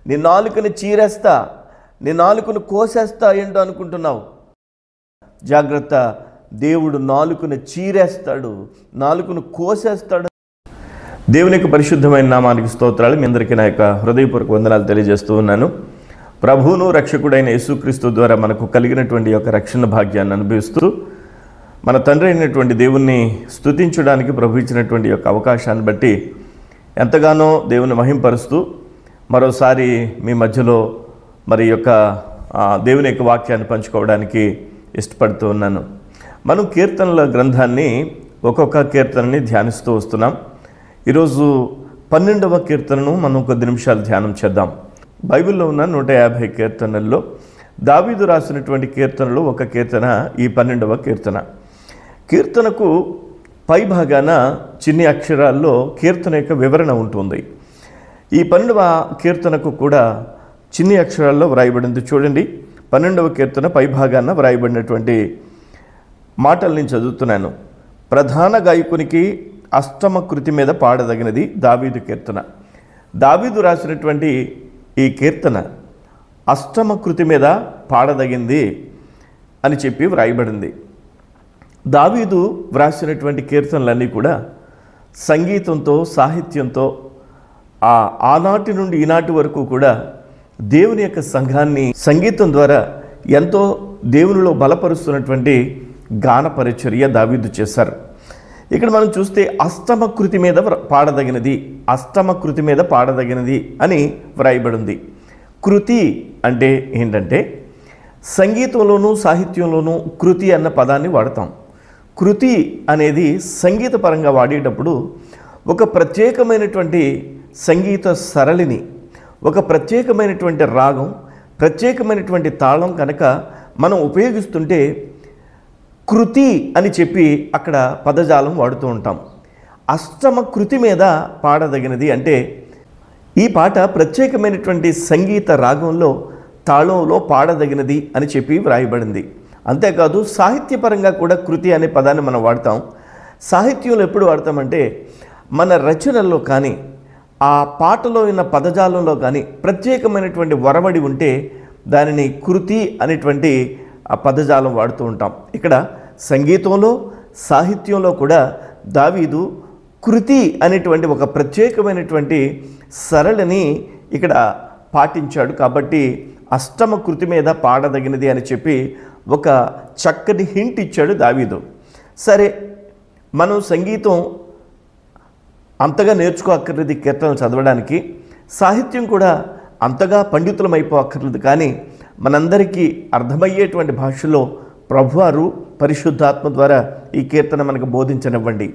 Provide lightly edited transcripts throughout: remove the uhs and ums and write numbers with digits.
నీ నాలుకను చీరేస్తా, నీ నాలుకను కోసేస్తా ఏంటో అనుకుంటున్నావు. జాగ్రత్త, దేవుడు నాలుకను చీరేస్తాడు, నాలుకను కోసేస్తాడు. దేవుని యొక్క పరిశుద్ధమైన నామానికి స్తోత్రాలు. మీ అందరికీ నా యొక్క హృదయపూర్వక వందనాలు తెలియజేస్తూ ఉన్నాను. ప్రభువును రక్షకుడైన యేసుక్రీస్తు ద్వారా మనకు కలిగినటువంటి యొక్క రక్షణ భాగ్యాన్ని అనుభవిస్తూ మన తండ్రి అయినటువంటి దేవుణ్ణి స్తుతించడానికి ప్రభు ఇచ్చినటువంటి యొక్క అవకాశాన్ని బట్టి ఎంతగానో దేవుని మహింపరుస్తూ మరోసారి మీ మధ్యలో మరి యొక్క దేవుని యొక్క వాక్యాన్ని పంచుకోవడానికి ఇష్టపడుతూ ఉన్నాను. మనం కీర్తనల గ్రంథాన్ని ఒక్కొక్క కీర్తనని ధ్యానిస్తూ వస్తున్నాం. ఈరోజు 12వ కీర్తనను మనం కొద్ది నిమిషాలు ధ్యానం చేద్దాం. బైబిల్లో ఉన్న 150 కీర్తనల్లో దావీదు రాసినటువంటి కీర్తనలు ఒక కీర్తన ఈ 12వ కీర్తన. కీర్తనకు పై భాగాన చిన్ని అక్షరాల్లో కీర్తన యొక్క వివరణ ఉంటుంది. ఈ 12వ కీర్తనకు కూడా చిన్ని అక్షరాల్లో వ్రాయబడింది. చూడండి, 12వ కీర్తన పై భాగాన వ్రాయబడినటువంటి మాటలు నేను చదువుతున్నాను. ప్రధాన గాయకునికి అష్టమ కృతి మీద పాడదగినది దావీదు కీర్తన. దావీదు రాసినటువంటి ఈ కీర్తన అష్టమ కృతి మీద పాడదగింది అని చెప్పి వ్రాయబడింది. దావీదు వ్రాసినటువంటి కీర్తనలన్నీ కూడా సంగీతంతో, సాహిత్యంతో ఆనాటి నుండి ఈనాటి వరకు కూడా దేవుని యొక్క సంఘాన్ని సంగీతం ద్వారా ఎంతో దేవునిలో బలపరుస్తున్నటువంటి గాన పరిచర్య దావీదు చేశారు. ఇక్కడ మనం చూస్తే అష్టమ కృతి మీద పాడదగినది, అష్టమ కృతి మీద పాడదగినది అని వ్రాయబడింది. కృతి అంటే ఏంటంటే సంగీతంలోనూ సాహిత్యంలోనూ కృతి అన్న పదాన్ని వాడతాం. కృతి అనేది సంగీతపరంగా వాడేటప్పుడు ఒక ప్రత్యేకమైనటువంటి సంగీత సరళిని, ఒక ప్రత్యేకమైనటువంటి రాగం, ప్రత్యేకమైనటువంటి తాళం కనుక మనం ఉపయోగిస్తుంటే కృతి అని చెప్పి అక్కడ పదజాలం వాడుతూ ఉంటాం. అష్టమ కృతి మీద పాడదగినది అంటే ఈ పాట ప్రత్యేకమైనటువంటి సంగీత రాగంలో, తాళంలో పాడదగినది అని చెప్పి వ్రాయబడింది. అంతేకాదు సాహిత్యపరంగా కూడా కృతి అనే పదాన్ని మనం వాడతాం. సాహిత్యంలో ఎప్పుడు వాడతామంటే మన రచనల్లో కానీ ఆ పాటలో ఉన్న పదజాలంలో కానీ ప్రత్యేకమైనటువంటి వరవడి ఉంటే దానిని కృతి అనేటువంటి ఆ పదజాలం వాడుతూ ఉంటాం. ఇక్కడ సంగీతంలో సాహిత్యంలో కూడా దావీదు కృతి అనేటువంటి ఒక ప్రత్యేకమైనటువంటి సరళిని ఇక్కడ పాటించాడు. కాబట్టి అష్టమ కృతి మీద పాడదగినది అని చెప్పి ఒక చక్కటి హింట్ ఇచ్చాడు దావీదు. సరే, మనం సంగీతం అంతగా నేర్చుకోక్కర్లేదు కీర్తనలు చదవడానికి, సాహిత్యం కూడా అంతగా పండితులం అయిపోక్కర్లేదు. కానీ మనందరికీ అర్థమయ్యేటువంటి భాషలో ప్రభువారు పరిశుద్ధాత్మ ద్వారా ఈ కీర్తన మనకు బోధించనివ్వండి.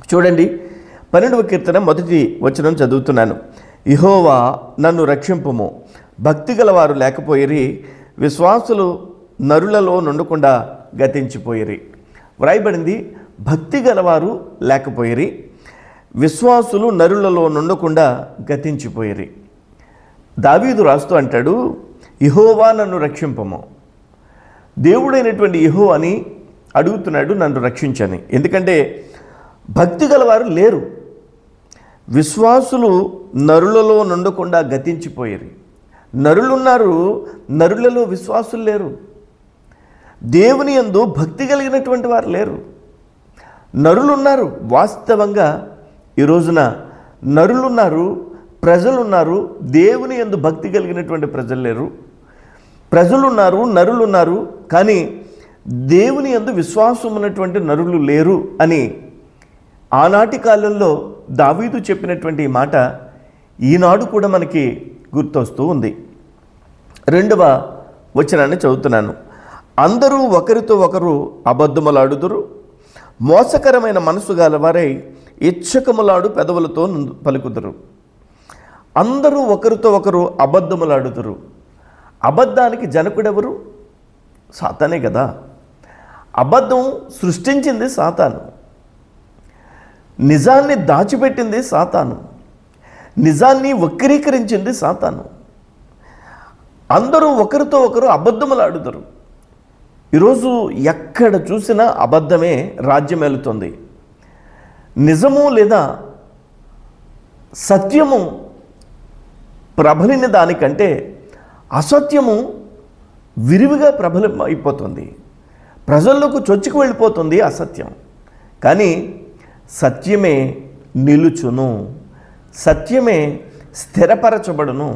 చూడండి, 12వ కీర్తన మొదటి వచనం చదువుతున్నాను. యెహోవా నన్ను రక్షింపుము, భక్తి గలవారు లేకపోయిరి, విశ్వాసులు నరులలో నుండకుండా గతించిపోయిరి. వ్రాయబడింది భక్తి గలవారు లేకపోయిరి, విశ్వాసులు నరులలో నుండకుండా గతించిపోయిరి. దావీదు రాస్తూ అంటాడు, యెహోవా నన్ను రక్షింపము. దేవుడైనటువంటి యెహోవాని అడుగుతున్నాడు నన్ను రక్షించని. ఎందుకంటే భక్తి గలవారు లేరు, విశ్వాసులు నరులలో నుండకుండా గతించిపోయారు. నరులున్నారు, నరులలో విశ్వాసులు లేరు. దేవుని యందు భక్తి కలిగినటువంటి వారు లేరు. నరులున్నారు, వాస్తవంగా ఈ రోజున నరులున్నారు, ప్రజలున్నారు, దేవుని యందు భక్తి కలిగినటువంటి ప్రజలు లేరు. ప్రజలున్నారు, నరులున్నారు, కానీ దేవుని యందు విశ్వాసం ఉన్నటువంటి నరులు లేరు అని ఆనాటి కాలంలో దావీదు చెప్పినటువంటి మాట ఈనాడు కూడా మనకి గుర్తొస్తూ ఉంది. 2వ వచనాన్ని చదువుతున్నాను. అందరూ ఒకరితో ఒకరు అబద్ధములాడుదురు, మోసకరమైన మనసు గలవారై ఇచ్చకములాడు పెదవులతో పలుకుదురు. అందరూ ఒకరితో ఒకరు అబద్ధములాడుదురు. అబద్ధానికి జనకుడెవరు? సాతానే కదా. అబద్ధం సృష్టించింది సాతాను, నిజాన్ని దాచిపెట్టింది సాతాను, నిజాన్ని వక్రీకరించింది సాతాను. అందరూ ఒకరితో ఒకరు అబద్ధములాడుతారు. ఈరోజు ఎక్కడ చూసినా అబద్ధమే రాజ్యం ఏలుతుంది. నిజము లేదా సత్యము ప్రబలిన దానికంటే అసత్యము విరివిగా ప్రబలమైపోతుంది. ప్రజల్లోకి చొచ్చుకు వెళ్ళిపోతుంది అసత్యం. కానీ సత్యమే నిలుచును, సత్యమే స్థిరపరచబడును.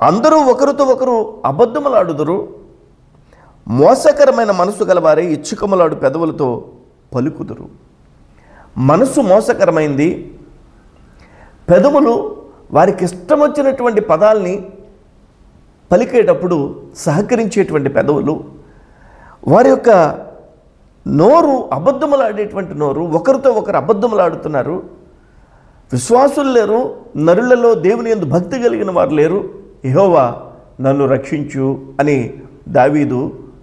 అందరూ ఒకరితో ఒకరు అబద్ధములాడుదురు, మోసకరమైన మనసు గలవారే ఇచ్చుకములాడు పెదవులతో పలుకుదురు. మనసు మోసకరమైంది, పెదవులు వారికి ఇష్టం వచ్చినటువంటి పదాల్ని పలికేటప్పుడు సహకరించేటువంటి పెదవులు, వారి యొక్క నోరు అబద్ధములాడేటువంటి నోరు. ఒకరితో ఒకరు అబద్ధములాడుతున్నారు. విశ్వాసులు లేరు, నరులలో దేవుని యందు భక్తి కలిగిన వారు లేరు. యెహోవా నన్ను రక్షించు అని దావీదు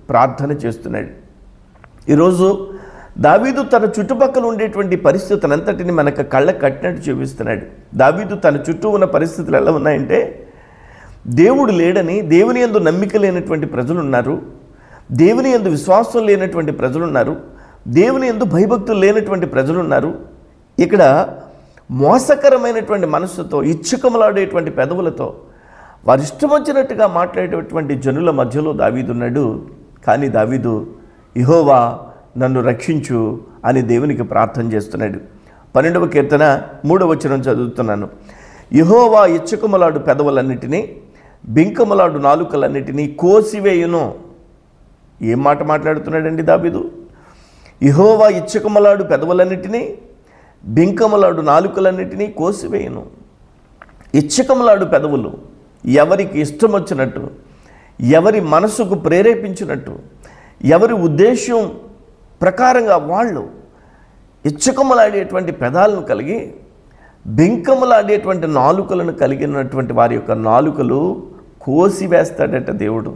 ప్రార్థన చేస్తున్నాడు. ఈరోజు దావీదు తన చుట్టుపక్కల ఉండేటువంటి పరిస్థితులను అంతటిని మనకు కళ్ళకు కట్టినట్టు చూపిస్తున్నాడు. దావీదు తన చుట్టూ ఉన్న పరిస్థితులు ఎలా ఉన్నాయంటే, దేవుడు లేడని, దేవుని యందు నమ్మిక లేనటువంటి ప్రజలు ఉన్నారు, దేవుని యందు విశ్వాసం లేనటువంటి ప్రజలు ఉన్నారు, దేవుని యందు భయభక్తులు లేనటువంటి ప్రజలు ఉన్నారు. ఇక్కడ మోసకరమైనటువంటి మనస్సుతో, ఇచ్చుకములాడేటువంటి పెదవులతో, వారి ఇష్టం వచ్చినట్టుగా మాట్లాడేటువంటి జనుల మధ్యలో దావీదు ఉన్నాడు. కానీ దావీదు యెహోవా నన్ను రక్షించు అని దేవునికి ప్రార్థన చేస్తున్నాడు. 12వ కీర్తన 3వ వచనం చదువుతున్నాను. యెహోవా ఇచ్చుకములాడు పెదవులన్నిటినీ, బింకములాడు నాలుకలన్నిటినీ కోసివేయును. ఏం మాట మాట్లాడుతున్నాడండి దావీదు? యెహోవా ఇచ్చుకములాడు పెదవులన్నిటినీ, బింకములాడు నాలుకలన్నిటినీ కోసివేయును. ఇచ్చుకములాడు పెదవులు ఎవరికి ఇష్టం వచ్చినట్టు, ఎవరి మనసుకు ప్రేరేపించినట్టు, ఎవరి ఉద్దేశం ప్రకారంగా వాళ్ళు ఇచ్చుకములాడేటువంటి పెదాలను కలిగి, బింకములాడేటువంటి నాలుకలను కలిగినటువంటి వారి యొక్క నాలుకలు కోసివేస్తాడట దేవుడు.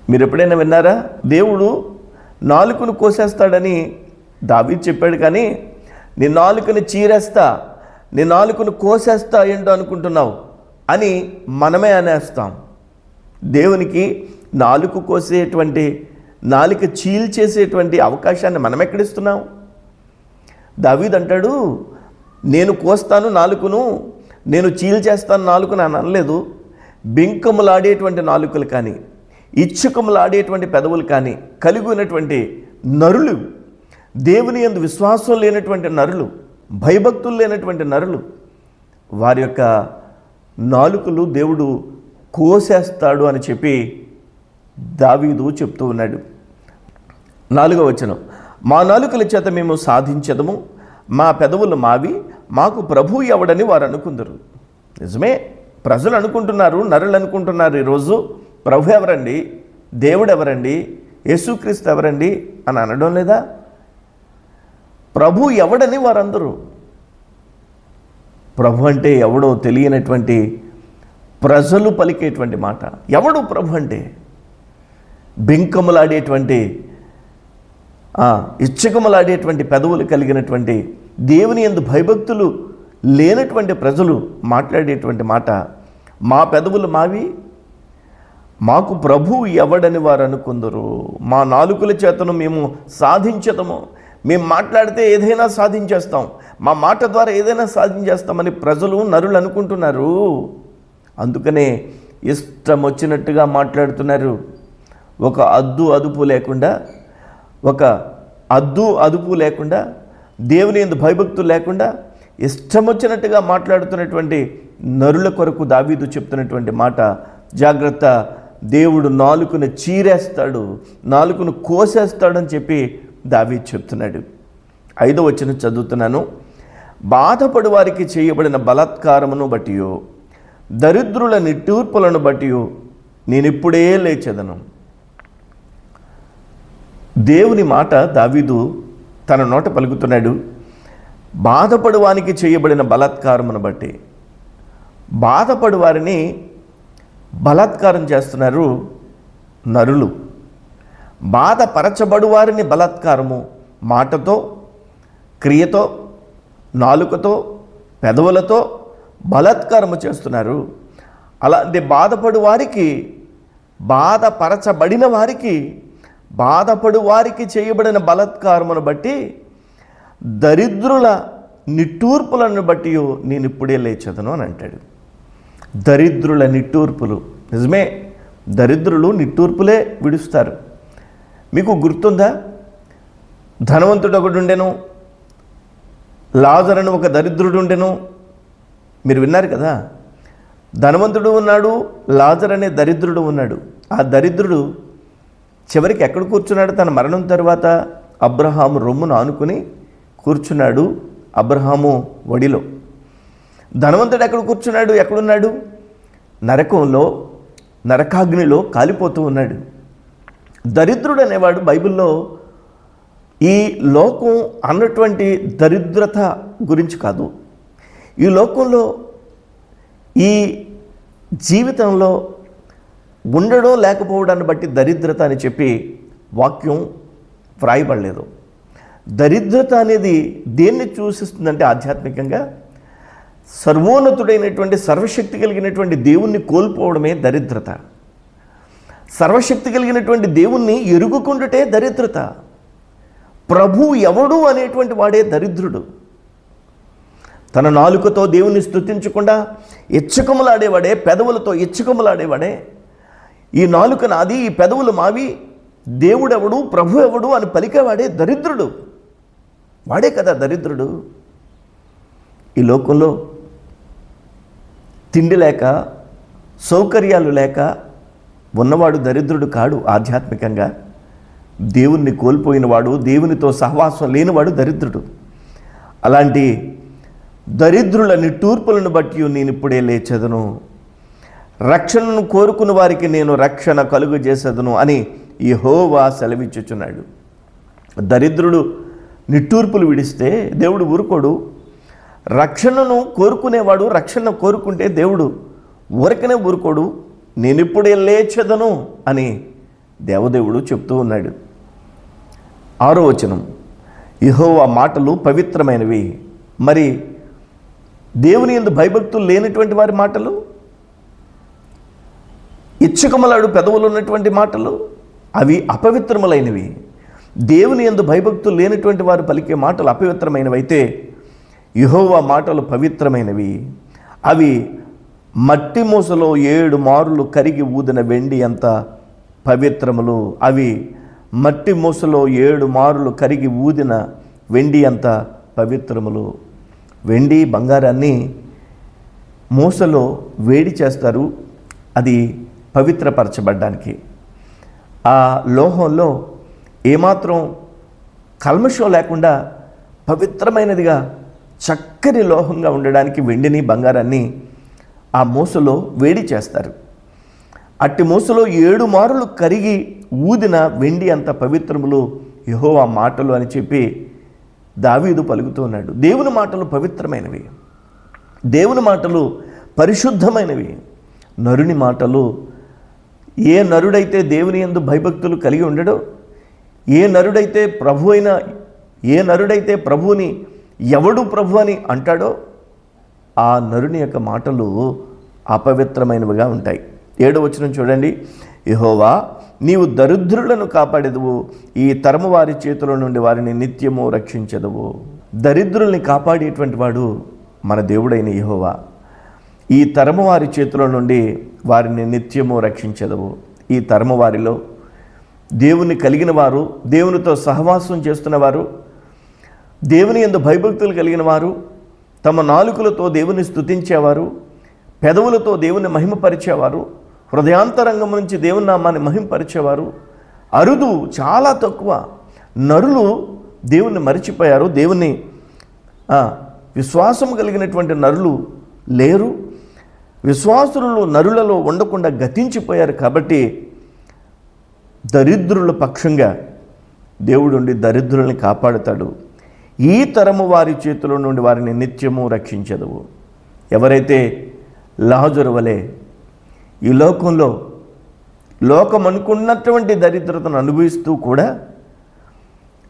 మీరు ఎప్పుడైనా విన్నారా? దేవుడు నాలుకను కోసేస్తాడని దావీదు చెప్పాడు. కానీ నీ నాలుకను చీరేస్తా, నీ నాలుకను కోసేస్తా ఏంటో అనుకుంటున్నావు అని మనమే అనేస్తాం. దేవునికి నాలుక కోసేటువంటి, నాలుక చీల్చేసేటువంటి అవకాశాన్ని మనం ఎక్కడిస్తున్నాం? దావీదు అంటాడు, నేను కోస్తాను నాలుకను, నేను చీల్చేస్తాను నాలుకను అని అనలేదు. బింకములాడేటువంటి నాలుకలు కానీ, ఇచ్చుకములాడేటువంటి పెదవులు కానీ కలిగి ఉన్నటువంటి నరులు, దేవుని యందు విశ్వాసం లేనటువంటి నరులు, భయభక్తులు లేనటువంటి నరులు, వారి యొక్క నాలుకలు దేవుడు కోసేస్తాడు అని చెప్పి దావీదు చెప్తూ ఉన్నాడు. 4వ వచనం, మా నాలుకల చేత మేము సాధించదము, మా పెదవులు మావి, మాకు ప్రభు ఎవడని వారు అనుకుందరు. నిజమే, ప్రజలు అనుకుంటున్నారు, నరులు అనుకుంటున్నారు ఈరోజు, ప్రభు ఎవరండి, దేవుడు ఎవరండి, యేసుక్రీస్తు ఎవరండి అని అనడం లేదా? ప్రభు ఎవడని వారందరూ. ప్రభు అంటే ఎవడో తెలియనటువంటి ప్రజలు పలికేటువంటి మాట. ఎవడు ప్రభు అంటే? బింకములాడేటువంటి, ఇచ్చకములాడేటువంటి పెదవులు కలిగినటువంటి, దేవుని యందు భయభక్తులు లేనటువంటి ప్రజలు మాట్లాడేటువంటి మాట. మా పెదవులు మావి, మాకు ప్రభు ఎవడని వారు అనుకుందరు. మా నాలుకల చేతను మేము సాధించదము, మేము మాట్లాడితే ఏదైనా సాధించేస్తాం, మా మాట ద్వారా ఏదైనా సాధించేస్తామని ప్రజలు, నరులు అనుకుంటున్నారు. అందుకనే ఇష్టం వచ్చినట్టుగా మాట్లాడుతున్నారు. ఒక అదుపు లేకుండా, దేవుని యందు భయభక్తులు లేకుండా ఇష్టం వచ్చినట్టుగా మాట్లాడుతున్నటువంటి నరుల కొరకు దావీదు చెప్తున్నటువంటి మాట, జాగ్రత్త, దేవుడు నాలుకను చీరేస్తాడు, నాలుకను కోసేస్తాడని చెప్పి దావీదు చెప్తున్నాడు. 5వ వచనం చదువుతున్నాను. బాధపడు వారికి చేయబడిన బలాత్కారమును బట్టియో, దరిద్రుల నిట్టూర్పులను బట్టియో నేనిప్పుడే లేచెదను. దేవుని మాట దావీదు తన నోట పలుకుతున్నాడు. బాధపడు వారికి చేయబడిన బలాత్కారమును బట్టి, బాధపడు వారిని బలాత్కారం చేస్తున్నారు నరులు. బాధపరచబడు వారిని బలాత్కారము, మాటతో, క్రియతో, నాలుకతో, పెదవులతో బలాత్కారము చేస్తున్నారు. అలాంటి బాధపడు వారికి, బాధపరచబడిన వారికి, బాధపడు వారికి చేయబడిన బలాత్కారమును బట్టి, దరిద్రుల నిట్టూర్పులను బట్టి నేను ఇప్పుడే లేచెదను అని అంటాడు. దరిద్రుల నిట్టూర్పులు. నిజమే, దరిద్రులు నిట్టూర్పులే విడుస్తారు. మీకు గుర్తుందా? ధనవంతుడు ఒకడు ఉండెను, లాజరు అని ఒక దరిద్రుడు ఉండెను. మీరు విన్నారు కదా. ధనవంతుడు ఉన్నాడు, లాజరు అనే దరిద్రుడు ఉన్నాడు. ఆ దరిద్రుడు చివరికి ఎక్కడ కూర్చున్నాడు? తన మరణం తర్వాత అబ్రహాము రొమ్మును ఆనుకుని కూర్చున్నాడు, అబ్రహాము ఒడిలో. ధనవంతుడు ఎక్కడ కూర్చున్నాడు? ఎక్కడున్నాడు? నరకంలో, నరకాగ్నిలో కాలిపోతూ ఉన్నాడు. దరిద్రుడు అనేవాడు బైబిల్లో ఈ లోకం అన్నటువంటి దరిద్రత గురించి కాదు. ఈ లోకంలో, ఈ జీవితంలో ఉండడం లేకపోవడాన్ని బట్టి దరిద్రత అని చెప్పి వాక్యం వ్రాయబడలేదు. దరిద్రత అనేది దేన్ని సూచిస్తుందంటే ఆధ్యాత్మికంగా సర్వోన్నతుడైనటువంటి సర్వశక్తి కలిగినటువంటి దేవుణ్ణి కోల్పోవడమే దరిద్రత. సర్వశక్తి కలిగినటువంటి దేవుణ్ణి ఎరుగుకుండుటే దరిద్రత. ప్రభు ఎవడు అనేటువంటి వాడే దరిద్రుడు. తన నాలుకతో దేవుని స్తుతించకుండా ఇచ్చకములాడేవాడే, పెదవులతో ఇచ్చకములాడేవాడే, ఈ నాలుక నాది, ఈ పెదవులు మావి, దేవుడెవడు, ప్రభు ఎవడు అని పలికేవాడే దరిద్రుడు. వాడే కదా దరిద్రుడు. ఈ లోకంలో తిండి లేక, సౌకర్యాలు లేక ఉన్నవాడు దరిద్రుడు కాడు. ఆధ్యాత్మికంగా దేవుణ్ణి కోల్పోయినవాడు, దేవునితో సహవాసం లేనివాడు దరిద్రుడు. అలాంటి దరిద్రుల నిట్టూర్పులను బట్టి నేను ఇప్పుడే లేచెదను, రక్షణను కోరుకున్న వారికి నేను రక్షణ కలుగు చేసేదను అని యెహోవా సెలవిచ్చుచున్నాడు. దరిద్రుడు నిట్టూర్పులు విడిస్తే దేవుడు ఊరుకోడు. రక్షణను కోరుకునేవాడు రక్షణ కోరుకుంటే దేవుడు ఊరకనే ఊరుకోడు. నేనిప్పుడే లేచెదను అని దేవదేవుడు చెప్తూ ఉన్నాడు. 6వ వచనం, యెహోవా మాటలు పవిత్రమైనవి. మరి దేవుని యందు భయభక్తులు లేనటువంటి వారి మాటలు, ఇచ్చకములాడు పెదవులు ఉన్నటువంటి మాటలు, అవి అపవిత్రములైనవి. దేవుని యందు భయభక్తులు లేనటువంటి వారు పలికే మాటలు అపవిత్రమైనవి అయితే యెహోవా మాటలు పవిత్రమైనవి. అవి మట్టి మూసలో 7 మారులు కరిగి ఊదిన వెండి అంత పవిత్రములు. అవి మట్టి మూసలో 7 మారులు కరిగి ఊదిన వెండి అంత పవిత్రములు. వెండి బంగారాన్ని మూసలో వేడి చేస్తారు, అది పవిత్రపరచబడ్డానికి. ఆ లోహంలో ఏమాత్రం కల్మషం లేకుండా పవిత్రమైనదిగా చక్కని లోహంగా ఉండడానికి వెండిని బంగారాన్ని ఆ మూసలో వేడి చేస్తారు. అట్టి మూసలో 7 మారులు కరిగి ఊదిన వెండి అంత పవిత్రములు యెహోవా మాటలు అని చెప్పి దావీదు పలుకుతూ ఉన్నాడు. దేవుని మాటలు పవిత్రమైనవి, దేవుని మాటలు పరిశుద్ధమైనవి. నరుని మాటలు, ఏ నరుడైతే దేవుని యందు భయభక్తులు కలిగి ఉండడో, ఏ నరుడైతే ప్రభువుని ఎవడు ప్రభు అని అంటాడో ఆ నరుని యొక్క మాటలు అపవిత్రమైనవిగా ఉంటాయి. 7వ వచనం చూడండి, యెహోవా నీవు దరిద్రులను కాపాడెదవు, ఈ తరము వారి చేతుల నుండి వారిని నిత్యము రక్షించెదవు. దరిద్రుల్ని కాపాడేటువంటి వాడు మన దేవుడైన యెహోవా. ఈ తరము వారి చేతుల నుండి వారిని నిత్యము రక్షించెదవు. ఈ తరము వారిలో దేవుని కలిగిన వారు, దేవునితో సహవాసం చేస్తున్నవారు, దేవుని యందు భయభక్తులు కలిగిన వారు, తమ నాలుకలతో దేవుని స్తుతించేవారు, పెదవులతో దేవుని మహిమపరిచేవారు, హృదయాంతరంగం నుంచి దేవుని నామాన్ని మహిమపరిచేవారు అరుదు, చాలా తక్కువ. నరులు దేవుణ్ణి మరిచిపోయారు. దేవుని విశ్వాసం కలిగినటువంటి నరులు లేరు. విశ్వాసులు నరులలో ఉండకుండా గతించిపోయారు. కాబట్టి దరిద్రుల పక్షంగా దేవుడుండి దరిద్రుల్ని కాపాడుతాడు. ఈ తరము వారి చేతుల నుండి వారిని నిత్యము రక్షించదవు. ఎవరైతే లాజరు వలె ఈ లోకంలో లోకం అనుకున్నటువంటి దరిద్రతను అనుభవిస్తూ కూడా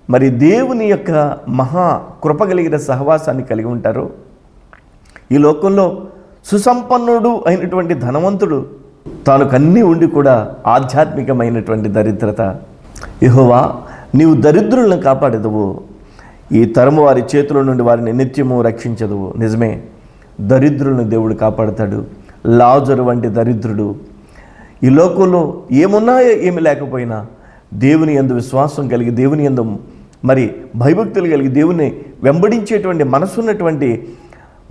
మరి దేవుని యొక్క మహా కృప కలిగిన సహవాసాన్ని కలిగి ఉంటారు. ఈ లోకంలో సుసంపన్నుడు అయినటువంటి ధనవంతుడు తాను కన్నీ ఉండి కూడా ఆధ్యాత్మికమైనటువంటి దరిద్రత. యెహోవా నీవు దరిద్రులను కాపాడెదవు, ఈ తరము వారి చేతుల నుండి వారిని నిత్యము రక్షించదువు. నిజమే, దరిద్రులను దేవుడు కాపాడుతాడు. లాజరు వంటి దరిద్రుడు ఈ లోకంలో ఏమున్నాయో ఏమి లేకపోయినా దేవుని యందు విశ్వాసం కలిగి, దేవుని యందు మరి భయభక్తులు కలిగి, దేవుని వెంబడించేటువంటి మనసున్నటువంటి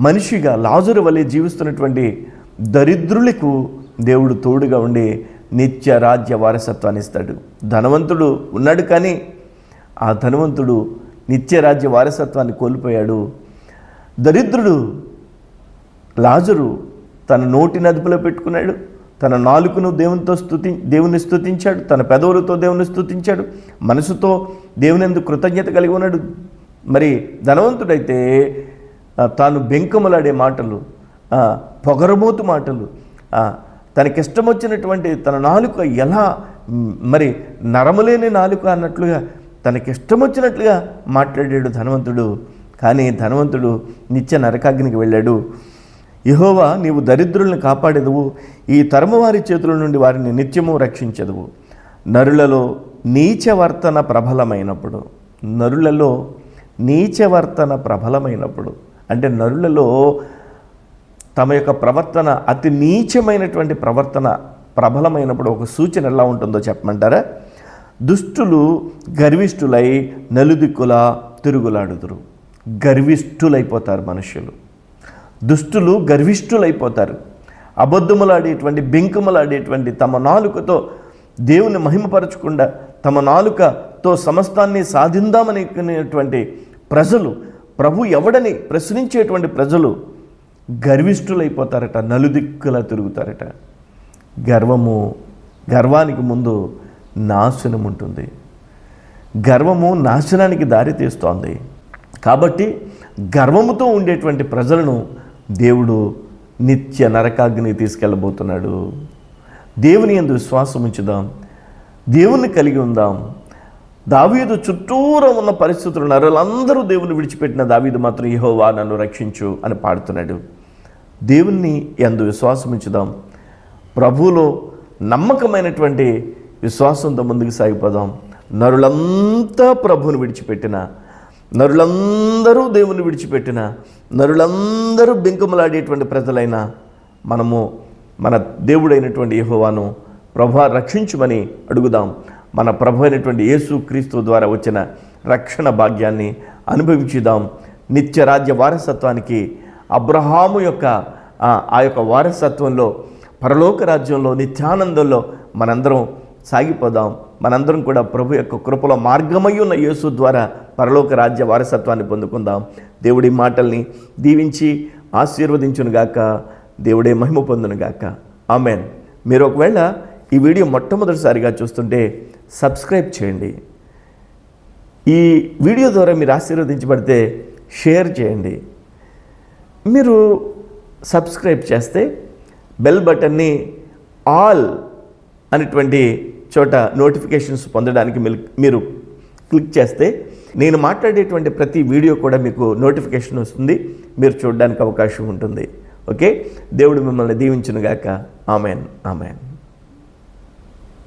మనిషిగా లాజరు వలె జీవిస్తున్నటువంటి దరిద్రులకు దేవుడు తోడుగా ఉండి నిత్య రాజ్య వారసత్వాన్ని ఇస్తాడు. ధనవంతుడు ఉన్నాడు, కానీ ఆ ధనవంతుడు నిత్య రాజ్య వారసత్వాన్ని కోల్పోయాడు. దరిద్రుడు లాజరు తన నోటిని అదుపులో పెట్టుకున్నాడు, తన నాలుకను దేవుని స్తుతించాడు, తన పెదవులతో దేవుని స్తుతించాడు, మనసుతో దేవుని యందు కృతజ్ఞత కలిగి ఉన్నాడు. మరి ధనవంతుడైతే తాను బెంకములాడే మాటలు, పొగరబోతు మాటలు, తనకిష్టం వచ్చినటువంటి తన నాలుక ఎలా మరి నరములేని నాలుక అన్నట్లుగా తనకిష్టం వచ్చినట్లుగా మాట్లాడాడు ధనవంతుడు. కానీ ధనవంతుడు నిత్య నరకాగ్నికి వెళ్ళాడు. యెహోవా, నీవు దరిద్రులను కాపాడెదవు, ఈ తరము వారి చేతుల నుండి వారిని నిత్యము రక్షించెదవు. నరులలో నీచవర్తన ప్రబలమైనప్పుడు, నరులలో నీచవర్తన ప్రబలమైనప్పుడు అంటే నరులలో తమ యొక్క ప్రవర్తన అతి నీచమైనటువంటి ప్రవర్తన ప్రబలమైనప్పుడు ఒక సూచన ఎలా ఉంటుందో చెప్పమంటారా? దుష్టులు గర్విష్ఠులై నలుదిక్కులా తిరుగులాడుదురు. గర్విష్ఠులైపోతారు మనుషులు. దుష్టులు గర్విష్ఠులైపోతారు. అబద్ధములాడేటువంటి, బెంకములాడేటువంటి, తమ నాలుకతో దేవుని మహిమపరచకుండా తమ నాలుకతో సమస్తాన్ని సాధిందామనుకునేటువంటి ప్రజలు, ప్రభు ఎవడని ప్రశ్నించేటువంటి ప్రజలు గర్విష్ఠులైపోతారట, నలుదిక్కులా తిరుగుతారట. గర్వానికి ముందు నాశనం ఉంటుంది. గర్వము నాశనానికి దారి తీస్తోంది. కాబట్టి గర్వముతో ఉండేటువంటి ప్రజలను దేవుడు నిత్య నరకాగ్నికి తీసుకెళ్ళబోతున్నాడు. దేవుని యందు విశ్వాసం ఉంచుదాం, దేవుణ్ణి కలిగి ఉందాం. దావీదు చుట్టూరా ఉన్న పరిస్థితులు, నరులందరూ దేవుని విడిచిపెట్టిన దావీదు మాత్రం యెహోవా నన్ను రక్షించు అని పాడుతున్నాడు. దేవుణ్ణి యందు విశ్వాసం ఉంచుదాం. ప్రభువులో నమ్మకమైనటువంటి విశ్వాసంతో ముందుకు సాగిపోదాం. నరులంతా ప్రభువుని విడిచిపెట్టిన, నరులందరూ దేవుని విడిచిపెట్టిన, నరులందరూ బెంకములాడేటువంటి ప్రజలైనా మనము మన దేవుడైనటువంటి యెహోవాను ప్రభువా రక్షించుమని అడుగుదాం. మన ప్రభు అయినటువంటి యేసు క్రీస్తు ద్వారా వచ్చిన రక్షణ భాగ్యాన్ని అనుభవించుదాం. నిత్య రాజ్య వారసత్వానికి, అబ్రహాము యొక్క ఆ యొక్క వారసత్వంలో, పరలోక రాజ్యంలో, నిత్యానందంలో మనందరం సాగిపోదాం. మనందరం కూడా ప్రభు యొక్క కృపలో మార్గమై ఉన్న యేసు ద్వారా పరలోక రాజ్య వారసత్వాన్ని పొందుకుందాం. దేవుడి మాటల్ని దీవించి ఆశీర్వదించునుగాక. దేవుడే మహిమ పొందునుగాక. ఆమెన్. మీరు ఒకవేళ ఈ వీడియో మొట్టమొదటిసారిగా చూస్తుంటే సబ్స్క్రైబ్ చేయండి. ఈ వీడియో ద్వారా మీరు ఆశీర్వదించబడితే షేర్ చేయండి. మీరు సబ్స్క్రైబ్ చేస్తే బెల్ బటన్ని ఆల్ అనేటువంటి చోట నోటిఫికేషన్స్ పొందడానికి మీరు క్లిక్ చేస్తే నేను మాట్లాడేటువంటి ప్రతి వీడియో కూడా మీకు నోటిఫికేషన్ వస్తుంది, మీరు చూడడానికి అవకాశం ఉంటుంది. ఓకే, దేవుడు మిమ్మల్ని దీవించునుగాక. Amen, amen.